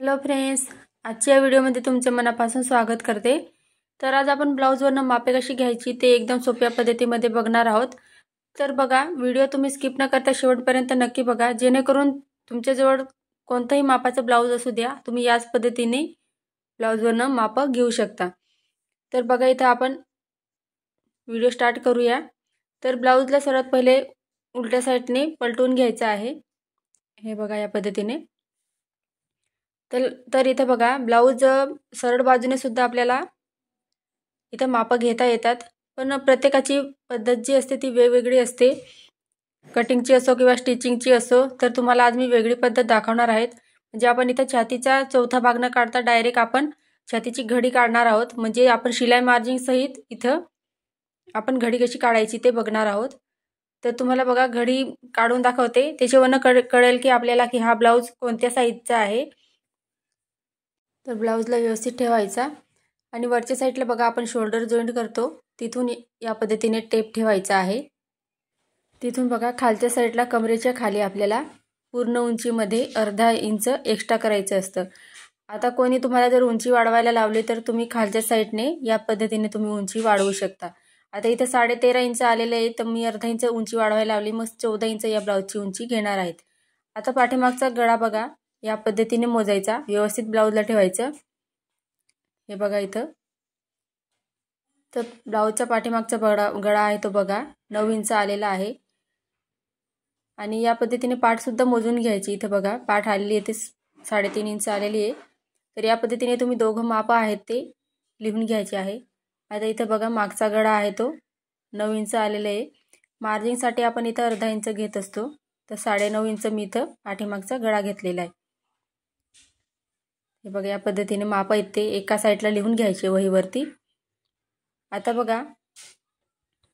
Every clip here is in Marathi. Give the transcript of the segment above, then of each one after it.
हॅलो फ्रेंड्स, आजच्या व्हिडिओमध्ये तुमचे मनापासून स्वागत करते। तर आज आपण ब्लाउजवरनं मापे कशी घ्यायची ते एकदम सोप्या पद्धतीमध्ये बघणार आहोत। तर बघा, व्हिडिओ तुम्ही स्किप न करता शेवटपर्यंत नक्की बघा, जेणेकरून तुमच्याजवळ कोणताही मापाचा ब्लाउज असू द्या, तुम्ही याच पद्धतीने ब्लाउजवरनं माप घेऊ शकता। तर बघा, इथं आपण व्हिडिओ स्टार्ट करूया। तर ब्लाउजला सर्वात पहिले उलट्या साईडने पलटवून घ्यायचं आहे। हे बघा या पद्धतीने। तर इथे बघा, ब्लाउज सरळ बाजूने सुद्धा आपल्याला इथं माप घेता येतात, पण प्रत्येकाची पद्धत जी असते ती वेगवेगळी असते। कटिंगची असो किंवा स्टिचिंगची असो, तर तुम्हाला आज मी वेगळी पद्धत दाखवणार आहेत। म्हणजे आपण इथं छातीचा चौथा भाग न काढता डायरेक्ट आपण छातीची घडी काढणार आहोत। म्हणजे आपण शिलाई मार्जिन सहित इथं आपण घडी कशी काढायची ते बघणार आहोत। तर तुम्हाला बघा, घडी काढून दाखवते, त्याच्यावरनं कळेल की आपल्याला की हा ब्लाउज कोणत्या साईजचा आहे। तर ब्लाउजला व्यवस्थित ठेवायचा आणि वरच्या साईडला बघा आपण शोल्डर जॉईंट करतो, तिथून या पद्धतीने टेप ठेवायचा आहे। तिथून बघा खालच्या साईडला कमरेच्या खाली आपल्याला पूर्ण उंचीमध्ये अर्धा इंच एक्स्ट्रा करायचं असतं। आता कोणी तुम्हाला जर उंची वाढवायला लावली तर तुम्ही खालच्या साईडने या पद्धतीने तुम्ही उंची वाढवू शकता। आता इथं 13.5 इंच आलेलं आहे, तर मी अर्धा इंच उंची वाढवायला लावली, मग 14 इंच या ब्लाउजची उंची घेणार आहेत। आता पाठीमागचा गळा बघा या पद्धतीने मोजायचा, व्यवस्थित ब्लाउजला ठेवायचं। हे बघा इथं, तर ब्लाउजचा पाठीमागचा गळा आहे तो बघा 9 इंच आलेला आहे। आणि या पद्धतीने पाठ सुद्धा मोजून घ्यायची। इथं बघा पाठ आलेली आहे ते 3.5 इंच आलेली आहे। तर या पद्धतीने तुम्ही दोघं माप आहेत ते लिहून घ्यायचे आहे। आता इथं बघा मागचा गळा आहे तो 9 इंच आलेला आहे। मार्जिनसाठी आपण इथं अर्धा इंच घेत असतो, तर 9.5 इंच मी इथं पाठीमागचा गळा घेतलेला आहे। हे बघा या पद्धतीने माप आहेत ते एका साईडला लिहून घ्यायचे वहीवरती। आता बघा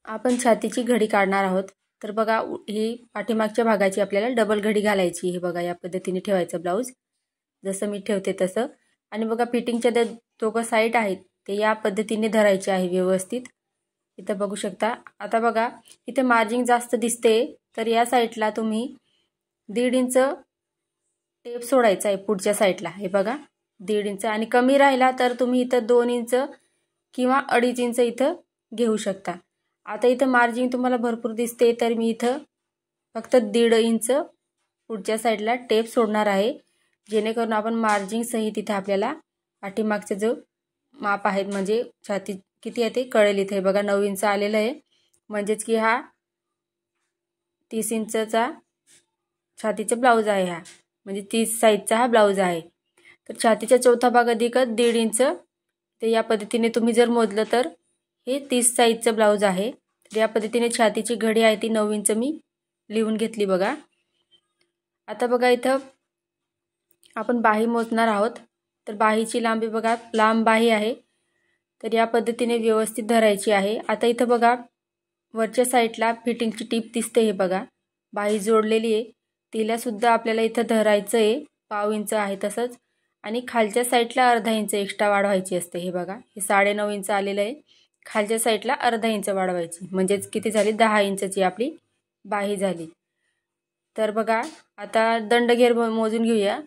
आपण छातीची घडी काढणार आहोत। तर बघा ही पाठीमागच्या भागाची आपल्याला डबल घडी घालायची। हे बघा या पद्धतीने ठेवायचं ब्लाउज, जसं मी ठेवते तसं। आणि बघा फिटिंगच्या त्या दोघं साईड आहेत ते या पद्धतीने धरायचे आहे व्यवस्थित, इथं बघू शकता। आता बघा इथे मार्जिन जास्त दिसते, तर या साईडला तुम्ही 1.5 इंच टेप सोडायचा आहे पुढच्या साईडला। हे बघा 1.5 इंच, आणि कमी राहिला तर तुम्ही इथं 2 इंच किंवा 2.5 इंच इथं घेऊ शकता। आता इथं मार्जिन तुम्हाला भरपूर दिसते, तर मी इथं फक्त 1.5 इंच पुढच्या साईडला टेप सोडणार आहे, जेणेकरून आपण मार्जिन सहित इथं आपल्याला पाठीमागचे जो माप आहेत म्हणजे छाती किती आहे ते कळेल। इथे बघा 9 इंच आलेलं आहे, म्हणजेच की हा 30 इंचचा छातीचा ब्लाउज आहे, हा म्हणजे 30 साईजचा हा ब्लाउज आहे। तर छातीचा चौथा भाग अधिक 1.5 इंच, ते या पद्धतीने तुम्ही जर मोजलं तर हे 30 साईजचं ब्लाउज आहे। तर या पद्धतीने छातीची घडी आहे ती 9 इंच मी लिहून घेतली बघा। आता बघा इथं आपण बाही मोजणार आहोत। तर बाहीची लांबी बघा, लांब बाही आहे, तर या पद्धतीने व्यवस्थित धरायची आहे। आता इथं बघा वरच्या साईडला फिटिंगची टीप दिसते, हे बघा बाही जोडलेली आहे, तिला सुद्धा आपल्याला इथं धरायचं आहे, 1/2 इंच आहे तसंच। आणि खालच्या साईडला अर्धा इंच एक्स्ट्रा वाढवायची असते। हे बघा हे 9.5 इंच आलेलं आहे, खालच्या साईडला अर्धा इंच वाढवायची, म्हणजेच किती झाली 10 इंचची आपली बाही झाली। तर बघा आता दंडघेर मोजून घेऊया।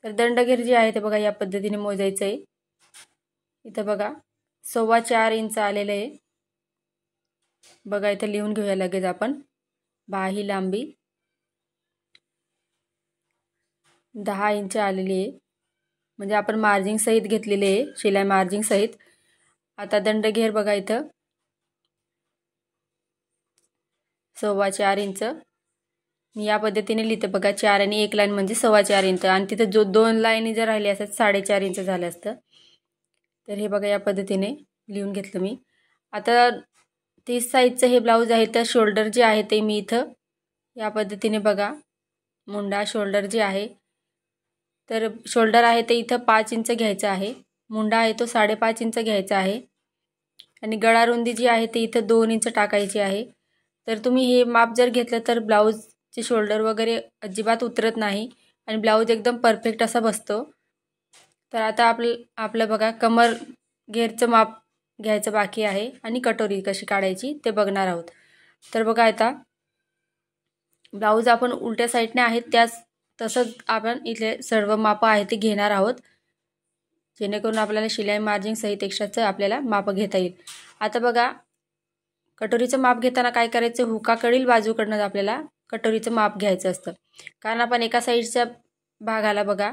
तर दंडघेर जे आहे ते बघा या पद्धतीने मोजायचं आहे। इथं बघा 4.25 इंच आलेलं आहे, बघा इथं लिहून घेऊया लगेच आपण। बाही लांबी 10 इंच आलेली आहे, म्हणजे आपण मार्जिन सहित घेतलेले आहे, शिलाई मार्जिन सहित। आता दंडघेर बघा इथं 4.25 इंच मी या पद्धतीने लिहिते बघा, 4 आणि 1 लाईन म्हणजे 4.25 इंच, आणि तिथं जो 2 लाईनी जर राहिली असत 4.5 इंच झालं असतं। तर हे बघा या पद्धतीने लिहून घेतलं मी। आता 30 साईजचं हे ब्लाउज आहे, तर शोल्डर जे आहे ते मी इथं या पद्धतीने बघा मुंडा शोल्डर जे आहे, तर शोल्डर आहे ते इथं 5 इंच घ्यायचं आहे, मुंडा आहे तो 5.5 इंच घ्यायचा आहे, आणि गळा रुंदी जी आहे ते इथं 2 इंच टाकायची आहे। तर तुम्ही हे माप जर घेतलं तर ब्लाउजचे शोल्डर वगैरे अजिबात उतरत नाही आणि ब्लाउज एकदम परफेक्ट असा बसतो। तर आता आपलं बघा कमर घेरचं माप घ्यायचं बाकी आहे, आणि कटोरी कशी काढायची ते बघणार आहोत। तर बघा आता ब्लाउज आपण उलट्या साईडने आहेत त्याच तसंच आपण इथले सर्व मापं आहे ते घेणार आहोत, जेणेकरून आपल्याला शिलाई मार्जिन सहित एक्स्ट्राचं आपल्याला माप घेता येईल. आता बघा, कटोरीचं माप घेताना काय करायचं, हुकाकडील बाजूकडनं आपल्याला कटोरीचं माप घ्यायचं असतं. कारण आपण एका साईडच्या भागाला बघा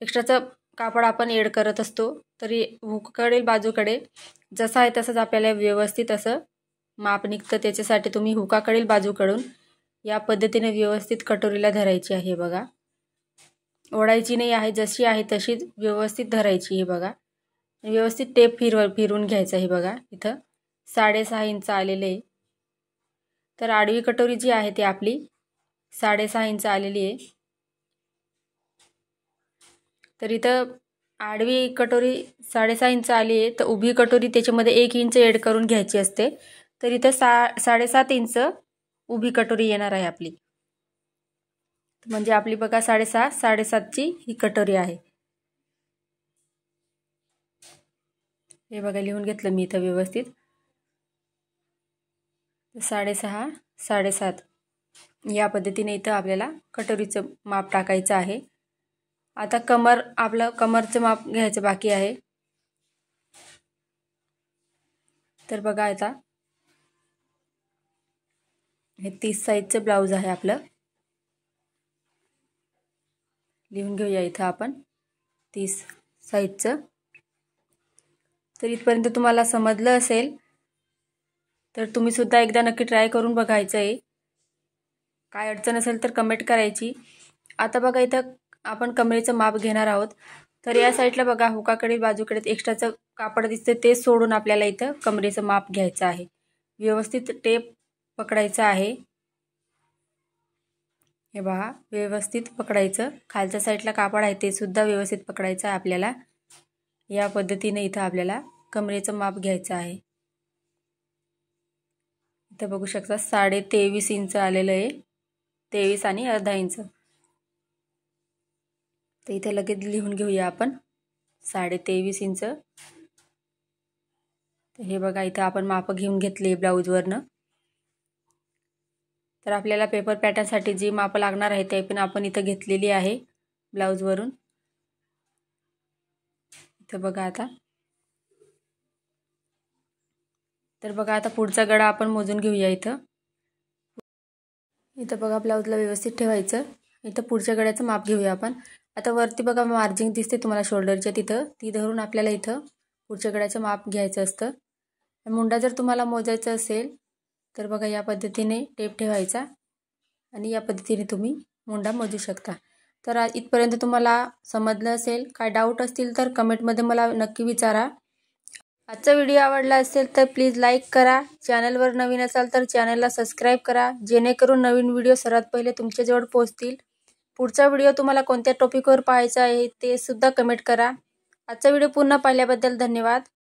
एक्स्ट्राचं कापड आपण एड करत असतो, तरी हुकाकडील बाजूकडे जसं आहे तसंच आपल्याला व्यवस्थित असं माप निघतं. त्याच्यासाठी तुम्ही हुकाकडील बाजूकडून या पद्धतीने व्यवस्थित कटोरीला धरायची आहे. बघा, ओढायची नाही आहे, जशी आहे तशीच व्यवस्थित धरायची. हे बघा, व्यवस्थित टेप फिरवून घ्यायचं आहे. बघा, इथं 6.5 इंच आलेले आहे. तर आडवी कटोरी जी आहे ती आपली 6.5 इंच आलेली आहे. तर इथं आडवी कटोरी 6.5 इंच आली आहे, तर उभी कटोरी त्याच्यामध्ये 1 इंच एड करून घ्यायची असते. तर इथं 7.5 इंच उभी कटोरी येणार आहे आपली. म्हणजे आपली बघा 7.5ची ही कटोरी आहे. हे बघा, लिहून घेतलं मी इथं व्यवस्थित. 6.5 7.5 या पद्धतीने इथं आपल्याला कटोरीचं माप टाकायचं आहे. आता कमरचं माप घ्यायचं बाकी आहे. तर बघा, आता हे 30 साईजचं ब्लाऊज आहे आपलं. लिहून घेऊया इथं आपण 30 साईजचं. तर इथपर्यंत तुम्हाला समजलं असेल तर तुम्ही सुद्धा एकदा नक्की ट्राय करून बघायचं आहे. काय अडचण असेल तर कमेंट करायची. आता बघा, इथं आपण कमरेचं माप घेणार आहोत. तर या साईडला बघा, हुकाकडील बाजूकडे एक्स्ट्राचं कापड दिसते ते सोडून आपल्याला इथं कमरेचं माप घ्यायचं आहे. व्यवस्थित टेप पकडायचं आहे. हे बघा, व्यवस्थित पकडायचं. खालच्या साईडला कापड आहे ते सुद्धा व्यवस्थित पकडायचं आहे आपल्याला. या पद्धतीने इथं आपल्याला कमरेचं माप घ्यायचं आहे. इथं बघू शकता 23.5 इंच आलेलं आहे, 23 आणि अर्धा इंच. तर इथे लगेच लिहून घेऊया आपण 23.5 इंच. तर हे बघा, इथं आपण माप घेऊन घेतले ब्लाऊजवरनं. तर आपल्याला पेपर पॅटर्नसाठी जी माप लागणार आहे ते पण आपण इथं घेतलेली आहे ब्लाऊजवरून. इथं बघा आता. तर बघा, आता पुढचा गळा आपण मोजून घेऊया. इथं बघा, ब्लाऊजला व्यवस्थित ठेवायचं. इथं पुढच्या गळ्याचं माप घेऊया आपण. आता वरती बघा मार्जिन दिसते तुम्हाला शोल्डरच्या, तिथं ती धरून आपल्याला इथं पुढच्या गळ्याचं माप घ्यायचं असतं. मुंडा जर तुम्हाला मोजायचं असेल तर बघा, या पद्धतीने टेप ठेवायचा आणि या पद्धतीने तुम्ही मुंडा मोजू शकता. तर इथपर्यंत तुम्हाला समजलं असेल. काय डाऊट असतील तर कमेंटमध्ये मला नक्की विचारा. आजचा व्हिडिओ आवडला असेल तर प्लीज लाईक करा. चॅनलवर नवीन असाल तर चॅनलला सबस्क्राईब करा, जेणेकरून नवीन व्हिडिओ सर्वात पहिले तुमच्याजवळ पोहोचतील. पुढचा व्हिडिओ तुम्हाला कोणत्या टॉपिकवर पाहायचा आहे ते सुद्धा कमेंट करा. आजचा व्हिडिओ पुन्हा पाहिल्याबद्दल धन्यवाद.